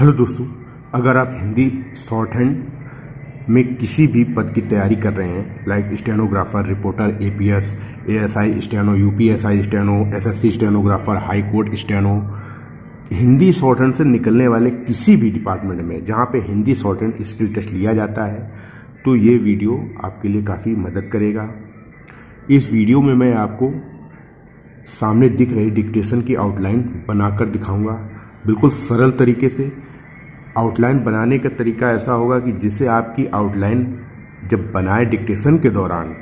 Hello दोस्तों, अगर आप हिंदी शॉर्ट हैंड में किसी भी पद की तैयारी कर रहे हैं like stenographer, reporter, APS, ASI steno, UPSI steno, SSC stenographer, high court steno, Hindi shorthand से निकलने वाले किसी भी डिपार्टमेंट में जहां पे Hindi shorthand skill test लिया जाता है तो ये वीडियो आपके लिए काफ़ी मदद करेगा। इस वीडियो में मैं आपको सामने दिख रही डिक्टेशन की आउटलाइन बनाकर दिखाऊंगा, बिल्कुल सरल तरीके से। आउटलाइन बनाने का तरीका ऐसा होगा कि जिससे आपकी आउटलाइन जब बनाए डिक्टेशन के दौरान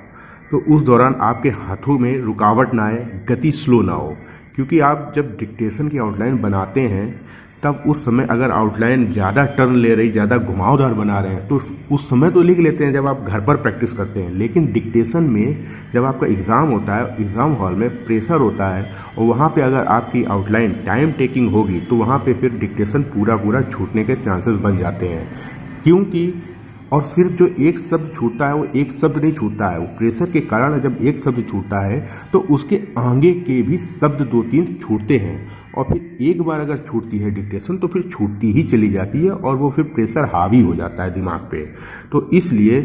तो उस दौरान आपके हाथों में रुकावट ना आए, गति स्लो ना हो। क्योंकि आप जब डिक्टेशन की आउटलाइन बनाते हैं तब उस समय अगर आउटलाइन ज़्यादा टर्न ले रही, ज़्यादा घुमावदार बना रहे हैं तो उस समय तो लिख लेते हैं जब आप घर पर प्रैक्टिस करते हैं, लेकिन डिक्टेशन में जब आपका एग्ज़ाम होता है, एग्ज़ाम हॉल में प्रेशर होता है और वहाँ पे अगर आपकी आउटलाइन टाइम टेकिंग होगी तो वहाँ पे फिर डिक्टेशन पूरा छूटने के चांसेस बन जाते हैं। क्योंकि और सिर्फ जो एक शब्द छूटता है वो एक शब्द नहीं छूटता है, वो प्रेशर के कारण जब एक शब्द छूटता है तो उसके आगे के भी शब्द 2-3 छूटते हैं और फिर एक बार अगर छूटती है डिक्टेशन तो फिर छूटती ही चली जाती है और वो फिर प्रेशर हावी हो जाता है दिमाग पे। तो इसलिए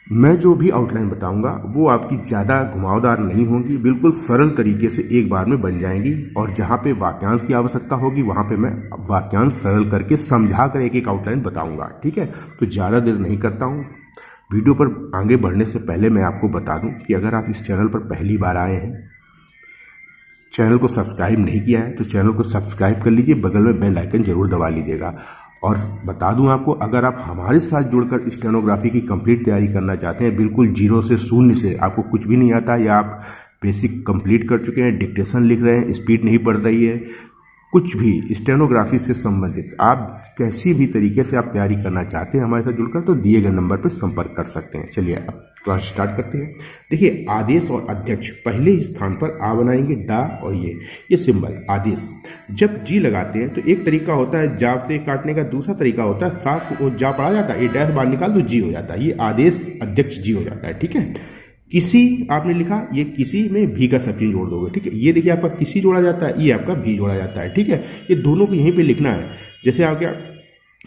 मैं जो भी आउटलाइन बताऊंगा वो आपकी ज़्यादा घुमावदार नहीं होगी, बिल्कुल सरल तरीके से एक बार में बन जाएंगी। और जहाँ पे वाक्यांश की आवश्यकता होगी वहाँ पे मैं वाक्यांश सरल करके समझा कर एक आउटलाइन बताऊंगा। ठीक है, तो ज़्यादा देर नहीं करता हूँ। वीडियो पर आगे बढ़ने से पहले मैं आपको बता दूं कि अगर आप इस चैनल पर पहली बार आए हैं, चैनल को सब्सक्राइब नहीं किया है तो चैनल को सब्सक्राइब कर लीजिए, बगल में बेल आइकन जरूर दबा लीजिएगा। और बता दूं आपको, अगर आप हमारे साथ जुड़कर स्टेनोग्राफी की कंप्लीट तैयारी करना चाहते हैं, बिल्कुल जीरो से, शून्य से, आपको कुछ भी नहीं आता या आप बेसिक कंप्लीट कर चुके हैं, डिक्टेशन लिख रहे हैं, स्पीड नहीं बढ़ रही है, कुछ भी स्टेनोग्राफी से संबंधित आप किसी भी तरीके से आप तैयारी करना चाहते हैं हमारे साथ जुड़कर, तो दिए गए नंबर पर संपर्क कर सकते हैं। चलिए अब क्लास स्टार्ट करते हैं। देखिए, आदेश और अध्यक्ष पहले ही स्थान पर आ बनाएंगे, डा और ये सिंबल आदेश। जब जी लगाते हैं तो एक तरीका होता है जाप से काटने का, दूसरा तरीका होता है साथ को जा पड़ा जाता है, ये डैश बाहर निकाल दो, जी हो जाता है। ये आदेश अध्यक्ष जी हो जाता है। ठीक है, किसी आपने लिखा, ये किसी में भी का सब चीज जोड़ दोगे। ठीक है, ये देखिए आपका किसी जोड़ा जाता है, ये आपका भी जोड़ा जाता है। ठीक है, ये दोनों को यहीं पे लिखना है। जैसे आप क्या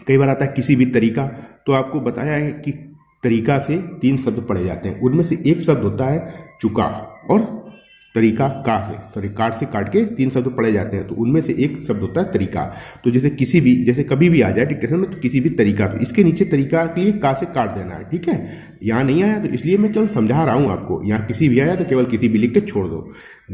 कई बार आता है किसी भी तरीका, तो आपको बताया है कि तरीका से 3 शब्द पढ़े जाते हैं, उनमें से एक शब्द होता है चुका और तरीका का से, सॉरी काट से काट के 3 शब्द पढ़े जाते हैं, तो उनमें से एक शब्द होता है तरीका। तो जैसे किसी भी, जैसे कभी भी आ जाए डिक्टेशन में तो किसी भी तरीका, तो इसके नीचे तरीका के लिए का से काट देना है। ठीक है, यहाँ नहीं आया तो इसलिए मैं केवल समझा रहा हूँ आपको, यहाँ किसी भी आया तो केवल किसी भी लिख के छोड़ दो।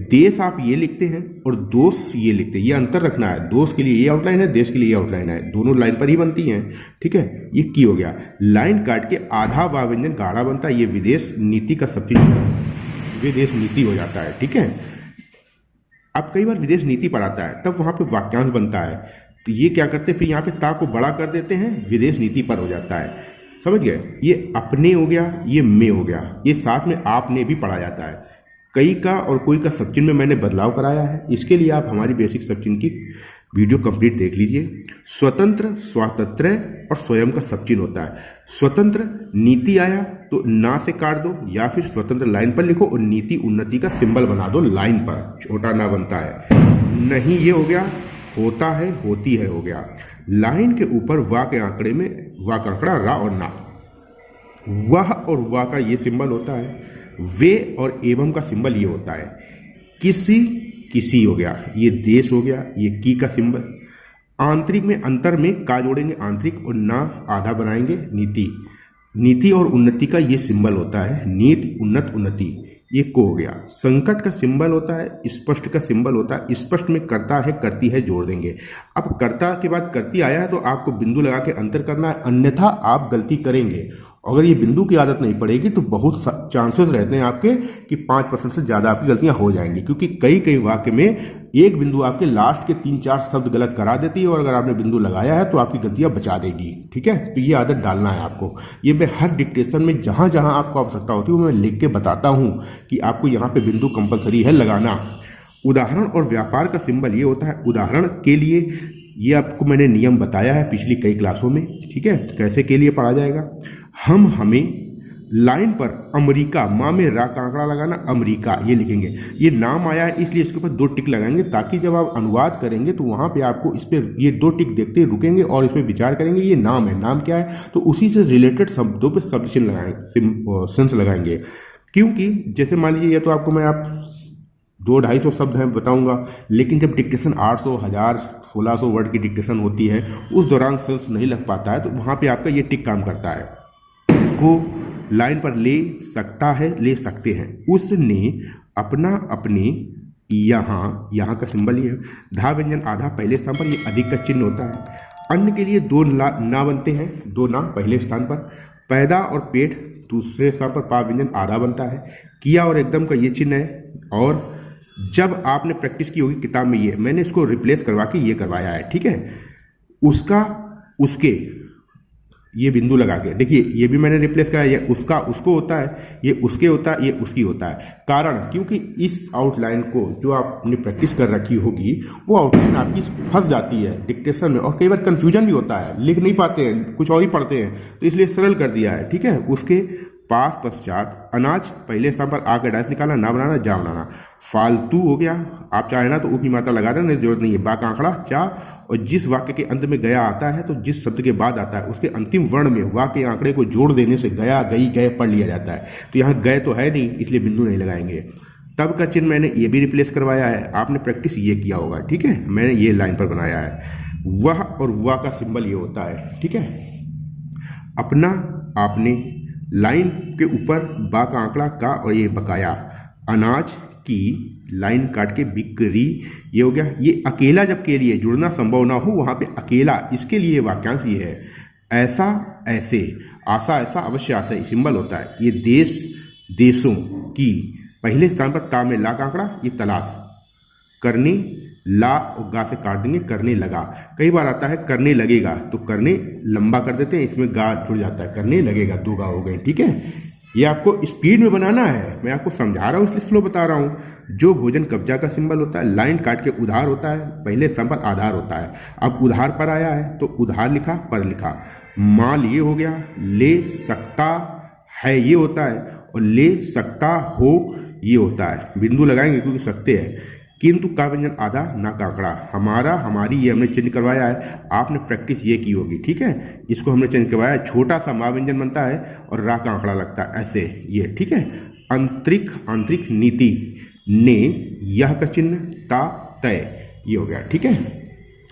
देश आप ये लिखते हैं और दोष ये लिखते हैं, ये अंतर रखना है। दोष के लिए ये आउटलाइन है, देश के लिए ये आउटलाइन है, दोनों लाइन पर ही बनती हैं। ठीक है, ये की हो गया। लाइन काट के आधा वा व्यंजन गाढ़ा बनता है, ये विदेश नीति का सब चीज विदेश नीति हो जाता है। ठीक है, अब कई बार विदेश नीति पर आता है तब वहां पे वाक्यांश बनता है, तो ये क्या करते हैं, फिर यहाँ पे ता को बड़ा कर देते हैं, विदेश नीति पर हो जाता है। समझ गए, ये अपने हो गया, ये में हो गया, ये साथ में आपने भी पढ़ा जाता है। कई का और कोई का सब चिन्ह में मैंने बदलाव कराया है, इसके लिए आप हमारी बेसिक सब चिन्ह की वीडियो कंप्लीट देख लीजिए। स्वतंत्र, स्वातंत्र और स्वयं का सब चिन्ह होता है। स्वतंत्र नीति आया तो ना से काट दो या फिर स्वतंत्र लाइन पर लिखो और नीति उन्नति का सिंबल बना दो लाइन पर, छोटा ना बनता है। नहीं ये हो गया, होता है, होती है हो गया। लाइन के ऊपर वाह के आंकड़े में वाह का आंकड़ा रा और ना, वाह और वाह का ये सिंबल होता है। वे और एवं का सिंबल ये होता है। किसी हो गया, ये देश हो गया, ये की का सिंबल। आंतरिक में अंतर में का जोड़ेंगे आंतरिक और ना आधा बनाएंगे नीति। नीति और उन्नति का ये सिंबल होता है, नीति उन्नत उन्नति, ये को हो गया। संकट का सिंबल होता है, स्पष्ट का सिंबल होता है। स्पष्ट में करता है, करती है जोड़ देंगे। अब कर्ता के बाद करती आया है तो आपको बिंदु लगा के अंतर करना है, अन्यथा आप गलती करेंगे। अगर ये बिंदु की आदत नहीं पड़ेगी तो बहुत चांसेस रहते हैं आपके कि 5% से ज़्यादा आपकी गलतियां हो जाएंगी, क्योंकि कई वाक्य में एक बिंदु आपके लास्ट के 3-4 शब्द गलत करा देती है और अगर आपने बिंदु लगाया है तो आपकी गलतियां बचा देगी। ठीक है, तो ये आदत डालना है आपको। ये मैं हर डिक्टेशन में जहां जहां आपको आवश्यकता होती है वो मैं लिख के बताता हूं कि आपको यहाँ पे बिंदु कंपलसरी है लगाना। उदाहरण और व्यापार का सिंबल ये होता है। उदाहरण के लिए ये आपको मैंने नियम बताया है पिछली कई क्लासों में। ठीक है, कैसे के लिए पढ़ा जाएगा। हम हमें लाइन पर अमेरिका, माँ में रा का आंकड़ा लगाना, अमेरिका ये लिखेंगे। ये नाम आया है इसलिए इसके ऊपर 2 टिक लगाएंगे, ताकि जब आप अनुवाद करेंगे तो वहाँ पे आपको इस पर ये 2 टिक देखते रुकेंगे और इस पर विचार करेंगे ये नाम है, नाम क्या है, तो उसी से रिलेटेड शब्दों पर सब चिन्ह लगाएंगे, सेंस लगाएंगे। क्योंकि जैसे मान लीजिए, ये तो आपको मैं आप 200-250 शब्द हैं बताऊंगा, लेकिन जब डिक्टेशन 800, 1000, 1600 वर्ड की डिक्टेशन होती है, उस दौरान सेंस नहीं लग पाता है, तो वहाँ पे आपका ये टिक काम करता है। को लाइन पर ले सकता है, ले सकते हैं, उसने अपना, अपने, यहाँ का सिंबल ये है, धा व्यंजन आधा पहले स्थान पर, ये अधिक का चिन्ह होता है। अन्य के लिए 2 ना बनते हैं, 2 ना पहले स्थान पर। पैदा और पेट दूसरे स्थान पर, पा व्यंजन आधा बनता है। किया और एकदम का ये चिन्ह है। और जब आपने प्रैक्टिस की होगी किताब में, ये मैंने इसको रिप्लेस करवा के ये करवाया है, ठीक है। उसका, उसके, ये बिंदु लगा के देखिए, ये भी मैंने रिप्लेस कराया। ये उसका, उसको होता है, ये उसके होता है, ये उसकी होता है। कारण, क्योंकि इस आउटलाइन को जो आपने प्रैक्टिस कर रखी होगी, वो आउटलाइन आपकी फंस जाती है डिक्टेशन में, और कई बार कंफ्यूजन भी होता है, लिख नहीं पाते हैं, कुछ और ही पढ़ते हैं, तो इसलिए सरल कर दिया है, ठीक है। उसके पास पश्चात अनाज पहले स्थान पर, आकर डायस निकालना, ना बनाना, जा बनाना। फालतू हो गया, आप चाहे ना तो ऊ की मात्रा लगा देना, जरूरत नहीं है। बा का आंकड़ा, चा, और जिस वाक्य के अंत में गया आता है, तो जिस शब्द के बाद आता है उसके अंतिम वर्ण में वाक्य के आंकड़े को जोड़ देने से गया, गई, गए पढ़ लिया जाता है। तो यहाँ गए तो है नहीं, इसलिए बिंदु नहीं लगाएंगे। तब का चिन्ह मैंने ये भी रिप्लेस करवाया है, आपने प्रैक्टिस ये किया होगा, ठीक है। मैंने ये लाइन पर बनाया है। वह और वह का सिंबल ये होता है, ठीक है। अपना, आपने, लाइन के ऊपर बा का आंकड़ा, का, और ये बकाया। अनाज की, लाइन काट के बिक्री, ये हो गया। ये अकेला जब के लिए जुड़ना संभव ना हो, वहां पे अकेला, इसके लिए वाक्यांश ये है। ऐसा, ऐसे, आशा, ऐसा, अवश्य, आशा, सिंबल होता है। ये देश, देशों की, पहले स्थान पर ता में ला का आंकड़ा, ये तलाश। करने, ला और गा से काट देंगे, करने लगा। कई बार आता है करने लगेगा, तो करने लंबा कर देते हैं, इसमें गा जुड़ जाता है, करने लगेगा, 2 गा हो गए, ठीक है। ये आपको स्पीड में बनाना है, मैं आपको समझा रहा हूँ इसलिए स्लो बता रहा हूँ। जो भोजन कब्जा का सिंबल होता है, लाइन काट के उधार होता है, पहले स्थान पर आधार होता है। अब उधार पर आया है तो उधार लिखा, पर लिखा। माल ये हो गया। ले सकता है ये होता है, और ले सकता हो ये होता है। बिंदु लगाएंगे क्योंकि सकते हैं। किंतु का व्यंजन आधा, ना का आंकड़ा। हमारा, हमारी, ये हमने चेंज करवाया है, आपने प्रैक्टिस ये की होगी, ठीक है। इसको हमने चेंज करवाया है। छोटा सा मा व्यंजन बनता है और रा का आंकड़ा लगता है, ऐसे ये, ठीक है। आंतरिक, आंतरिक, नीति, ने, यह का चिन्ह, ता, तय, ये हो गया, ठीक है।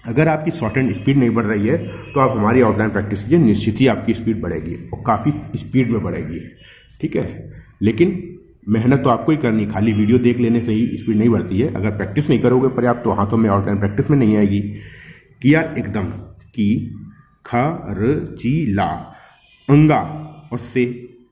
अगर आपकी शॉर्ट हैंड स्पीड नहीं बढ़ रही है तो आप हमारी आउटलाइन प्रैक्टिस कीजिए, निश्चित ही आपकी स्पीड बढ़ेगी और काफ़ी स्पीड में बढ़ेगी, ठीक है। लेकिन मेहनत तो आपको ही करनी, खाली वीडियो देख लेने से ही स्पीड नहीं बढ़ती है। अगर प्रैक्टिस नहीं करोगे पर्याप्त तो हाथों में आउटलाइन प्रैक्टिस में नहीं आएगी। किया, एकदम, की, खर्चीला, अंगा और से,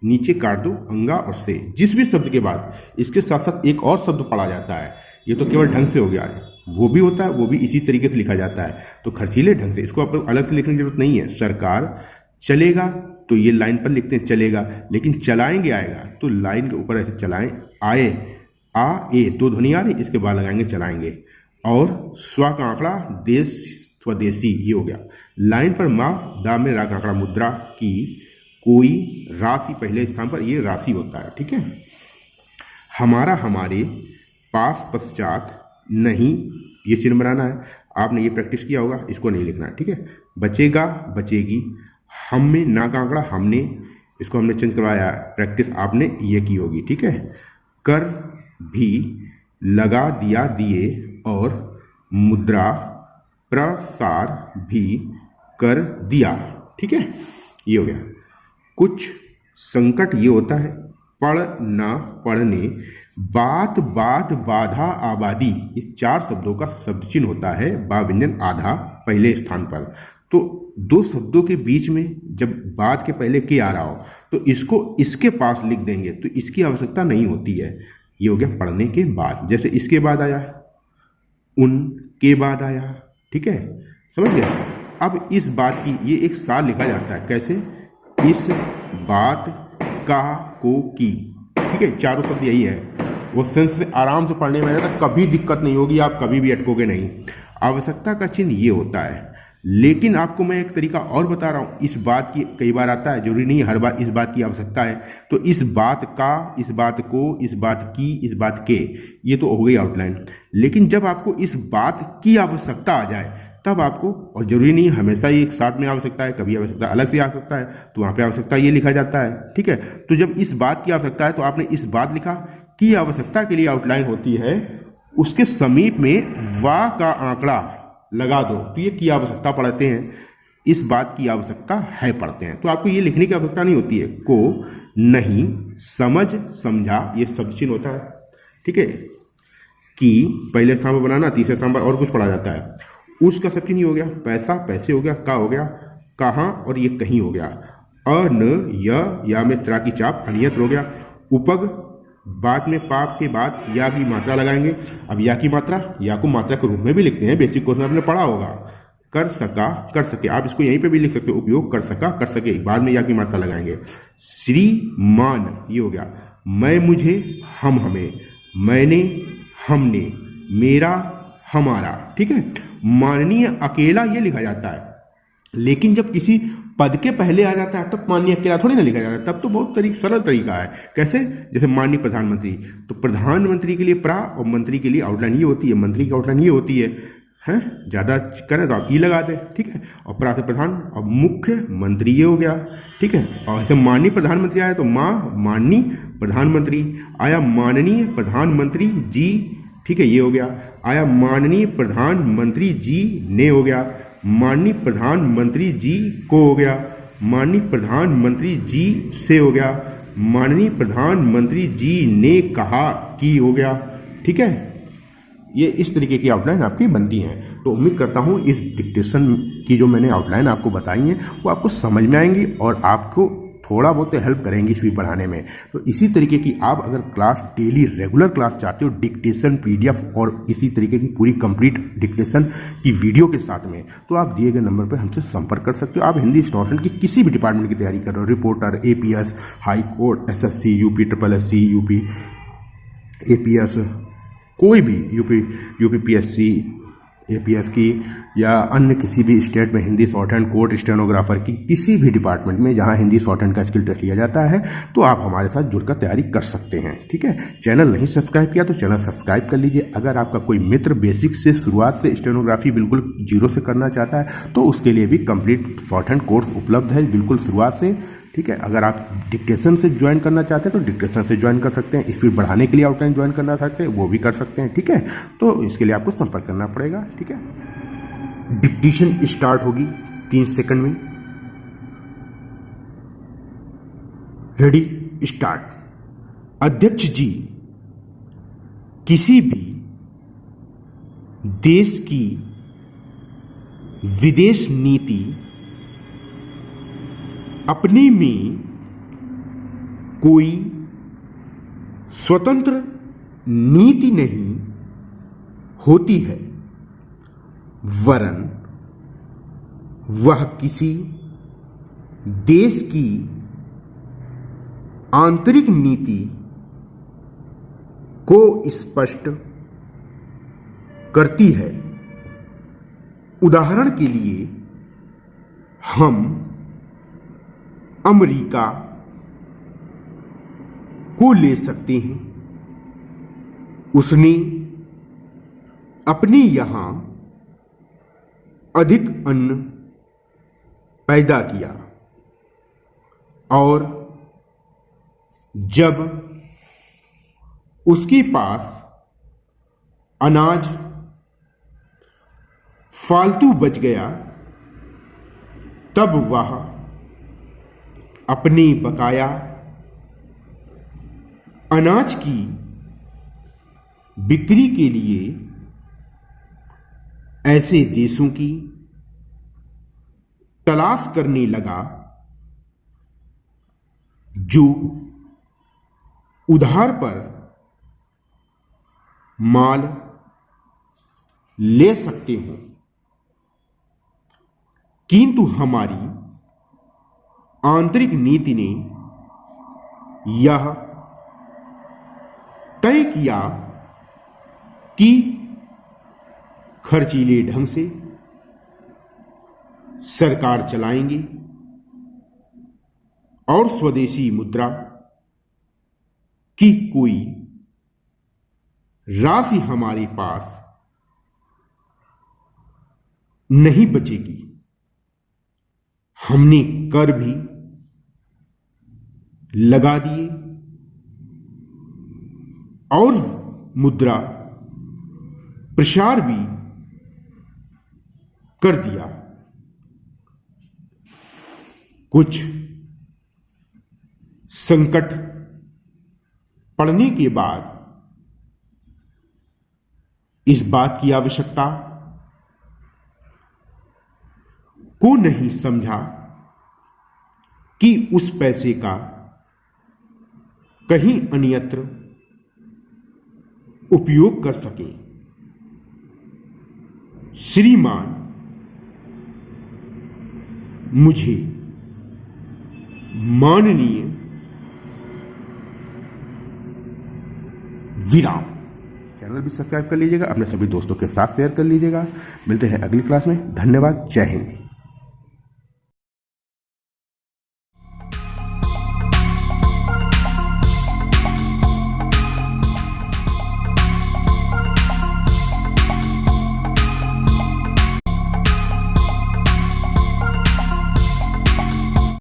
नीचे काट दो, अंगा और से। जिस भी शब्द के बाद इसके साथ साथ एक और शब्द पढ़ा जाता है, ये तो केवल ढंग से हो गया है, वो भी होता है, वो भी इसी तरीके से लिखा जाता है। तो खर्चीले ढंग से, इसको आप अलग से लिखने की जरूरत नहीं है। सरकार, चलेगा तो ये लाइन पर लिखते हैं चलेगा, लेकिन चलाएंगे आएगा तो लाइन के ऊपर ऐसे चलाएं, आए, आ, ए, 2 ध्वनि आ रही, इसके बाद लगाएंगे चलाएंगे। और स्व का आंकड़ा, देश, स्वदेशी, ये हो गया। लाइन पर माँ, दा में रा का आंकड़ा, मुद्रा की, कोई, राशि पहले स्थान पर, ये राशि होता है, ठीक है। हमारा, हमारे, पास, पश्चात, नहीं, ये चिन्ह बनाना है। आपने ये प्रैक्टिस किया होगा, इसको नहीं लिखना है, ठीक है। बचेगा, बचेगी। हम में, ना का आंकड़ा, हमने, इसको हमने चेंज करवाया, प्रैक्टिस आपने ये की होगी, ठीक है। कर भी, लगा, दिया, दिए, और मुद्रा, प्रसार भी कर दिया, ठीक है, ये हो गया। कुछ, संकट, ये होता है। पढ़ना, पढ़ने। बात, बात, बाधा, आबादी, ये 4 शब्दों का शब्द चिन्ह होता है। बा व्यंजन आधा पहले स्थान पर। तो 2 शब्दों के बीच में जब बात के पहले के आ रहा हो तो इसको इसके पास लिख देंगे, तो इसकी आवश्यकता नहीं होती है। ये हो गया पढ़ने के बाद। जैसे इसके बाद आया, उनके बाद आया, ठीक है, समझ गया। अब इस बात की, ये एक साल लिखा जाता है, कैसे, इस बात का, को, की, ठीक है। 4 शब्द यही है। वो सेंस से आराम से पढ़ने में आएगा, कभी दिक्कत नहीं होगी, आप कभी भी अटकोगे नहीं। आवश्यकता का चिन्ह ये होता है। लेकिन आपको मैं एक तरीका और बता रहा हूँ, इस बात की कई बार आता है, जरूरी नहीं हर बार इस बात की आवश्यकता है, तो इस बात का, इस बात को, इस बात की, इस बात के, ये तो हो गई आउटलाइन। लेकिन जब आपको इस बात की आवश्यकता आ जाए तब आपको, और जरूरी नहीं हमेशा ही एक साथ में आवश्यकता है, कभी आवश्यकता अलग से आ सकता है, तो वहाँ पे आवश्यकता ये लिखा जाता है, ठीक है। तो जब इस बात की आवश्यकता है तो आपने इस बात लिखा, की आवश्यकता के लिए आउटलाइन होती है, उसके समीप में वाह का आंकड़ा लगा दो, तो ये की आवश्यकता पढ़ते हैं, इस बात की आवश्यकता है पढ़ते हैं। तो आपको ये लिखने की आवश्यकता नहीं होती है, को, नहीं, समझ, समझा, ये सब चिन्ह होता है, ठीक है। की पहले स्थान पर बनाना, तीसरे स्थान पर और कुछ पढ़ा जाता है, उसका सब चिन्ह हो गया, पैसा पैसे हो गया, का हो गया, कहाँ, और ये कहीं हो गया, अन, या में त्रा की चाप अनियत्र हो गया, उपग, बाद में पाप के बाद या की मात्रा लगाएंगे। अब या की मात्रा, या को मात्रा के रूप में भी लिखते हैं, बेसिक कोर्स में आपने पढ़ा होगा, कर सका, कर सके, आप इसको यहीं पे भी लिख सकते हो, उपयोग कर सका, कर सके, बाद में या की मात्रा लगाएंगे। श्रीमान, ये हो गया, मैं मुझे, हम हमें, मैंने हमने, मेरा हमारा, ठीक है। माननीय अकेला ये लिखा जाता है, लेकिन जब किसी पद के पहले आ जाता है तब माननीय अकेला थोड़ी ना लिखा जाता है, तब तो बहुत सरल तरीका है। कैसे? जैसे माननीय प्रधानमंत्री, तो प्रधानमंत्री के लिए प्रा और मंत्री के लिए आउटलाइन ये होती है, मंत्री की आउटलाइन ये होती है, हैं ज़्यादा करें तो आप ई लगा दें, ठीक है। और प्रा से प्रधान, और मुख्य मंत्री ये हो गया, ठीक है। और ऐसे माननीय प्रधानमंत्री आया तो माँ माननीय प्रधानमंत्री, आया माननीय प्रधानमंत्री जी, ठीक है, ये हो गया, आया माननीय प्रधानमंत्री जी ने हो गया, माननीय प्रधानमंत्री जी को हो गया, माननीय प्रधानमंत्री जी से हो गया, माननीय प्रधानमंत्री जी ने कहा कि हो गया, ठीक है। ये इस तरीके की आउटलाइन आपकी बनती हैं। तो उम्मीद करता हूँ इस डिक्टेशन की जो मैंने आउटलाइन आपको बताई है वो आपको समझ में आएंगी और आपको थोड़ा बहुत हेल्प करेंगी स्पीड बढ़ाने में। तो इसी तरीके की आप अगर क्लास डेली रेगुलर क्लास चाहते हो, डिक्टेशन पीडीएफ और इसी तरीके की पूरी कंप्लीट डिक्टेशन की वीडियो के साथ में, तो आप दिए गए नंबर पर हमसे संपर्क कर सकते हो। आप हिंदी स्टूडेंट की किसी भी डिपार्टमेंट की तैयारी कर रहे हो, reporter, APS, high court, SSC, UP triple SC, UP APS, कोई भी यूपीपीएससी, एपीएस की या अन्य किसी भी स्टेट में Hindi short hand, court stenographer की किसी भी डिपार्टमेंट में जहां हिंदी शॉर्ट हैंड का स्किल टेस्ट लिया जाता है, तो आप हमारे साथ जुड़कर तैयारी कर सकते हैं, ठीक है। चैनल नहीं सब्सक्राइब किया तो चैनल सब्सक्राइब कर लीजिए। अगर आपका कोई मित्र बेसिक से शुरुआत से स्टेनोग्राफी बिल्कुल जीरो से करना चाहता है तो उसके लिए भी कंप्लीट शॉर्ट हैंड कोर्स उपलब्ध है बिल्कुल शुरुआत से, ठीक है। अगर आप डिक्टेशन से ज्वाइन करना चाहते हैं तो डिक्टेशन से ज्वाइन कर सकते हैं, स्पीड बढ़ाने के लिए आउटलाइन ज्वाइन करना चाहते हैं वो भी कर सकते हैं, ठीक है। तो इसके लिए आपको संपर्क करना पड़ेगा, ठीक है। डिक्टेशन स्टार्ट होगी 3 सेकंड में। Ready, start. अध्यक्ष जी, किसी भी देश की विदेश नीति अपने में कोई स्वतंत्र नीति नहीं होती है, वरन वह किसी देश की आंतरिक नीति को स्पष्ट करती है। उदाहरण के लिए हम अमेरिका को ले सकते हैं। उसने अपने यहां अधिक अन्न पैदा किया और जब उसके पास अनाज फालतू बच गया तब वह अपने बकाया अनाज की बिक्री के लिए ऐसे देशों की तलाश करने लगा जो उधार पर माल ले सकते हो, किंतु हमारी आंतरिक नीति ने यह तय किया कि खर्चीले ढंग से सरकार चलाएंगे और स्वदेशी मुद्रा की कोई राशि हमारे पास नहीं बचेगी। हमने कर भी लगा दिए और मुद्रा प्रसार भी कर दिया। कुछ संकट पड़ने के बाद इस बात की आवश्यकता को नहीं समझा कि उस पैसे का कहीं अन्यत्र उपयोग कर सकें। श्रीमान मुझे माननीय विराम। चैनल भी सब्सक्राइब कर लीजिएगा, अपने सभी दोस्तों के साथ शेयर कर लीजिएगा। मिलते हैं अगली क्लास में। धन्यवाद। जय हिंद।